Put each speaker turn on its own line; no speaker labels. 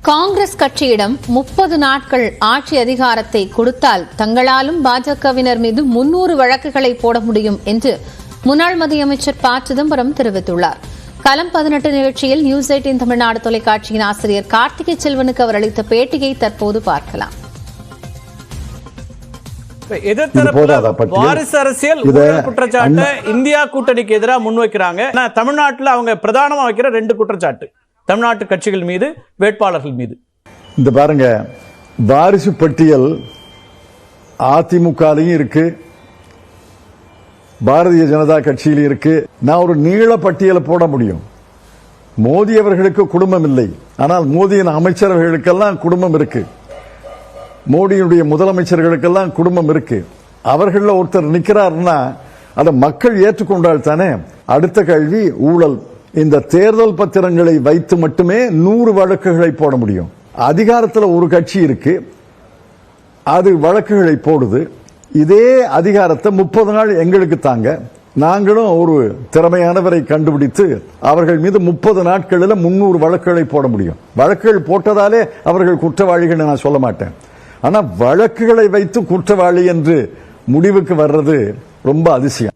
காங்கிரஸ் கட்சியிடம் 30 நாட்கள் ஆட்சி அதிகாரத்தை கொடுத்தால் தங்களாலும் பாஜகவினர் மீது 300 வழக்குகளை போட முடியும் என்று முன்னாள் மத்திய அமைச்சர் ப. சிதம்பரம் தெரிவித்துள்ளார். களம் 18 நிகழ்ச்சியில் நியூஸ் 18 தமிழ்நாடு தொலைக்காட்சியின் ஆசிரியர் கார்த்திகை செல்வனுக்கு அவர் அளித்த பேட்டியை தற்போது பார்க்கலாம்.
வாரிசு அரசியல் குற்றச்சாட்டு இந்தியா கூட்டணிக்கு எதிராக முன்வைக்கிறாங்க. தமிழ்நாட்டில் அவங்க பிரதானமா வைக்கிற 2 குற்றச்சாட்டு தமிழ்நாட்டு கட்சிகள் மீது, வேட்பாளர்கள் மீது.
இந்த பாருங்க, வாரிசு பட்டியல் அதிமுகலையும் இருக்கு, பாரதிய ஜனதா கட்சியில் இருக்கு. நான் ஒரு நீள பட்டியலை போட முடியும். மோடி அவர்களுக்கு குடும்பம் இல்லை, ஆனால் மோடியின் அமைச்சர்களுக்கெல்லாம் குடும்பம் இருக்கு. மோடியுடைய முதலமைச்சர்களுக்கெல்லாம் குடும்பம் இருக்கு. அவர்கள ஒருத்தர் நிக்கிறார்னா அதை மக்கள் ஏற்றுக்கொண்டால் தானே. அடுத்த கேள்வி ஊழல். இந்த தேர்தல் பத்திரங்களை வைத்து மட்டுமே 100 வழக்குகளை போட முடியும். அதிகாரத்தில் ஒரு கட்சி இருக்கு, அது வழக்குகளை போடுது. இதே அதிகாரத்தை 30 நாள் எங்களுக்கு தாங்க, நாங்களும் ஒரு திறமையானவரை கண்டுபிடித்து அவர்கள் மீது 30 நாட்களில் 300 வழக்குகளை போட முடியும். வழக்குகள் போட்டதாலே அவர்கள் குற்றவாளிகள் நான் சொல்ல மாட்டேன். ஆனா வழக்குகளை வைத்து குற்றவாளி என்று முடிவுக்கு வர்றது ரொம்ப அதிசயம்.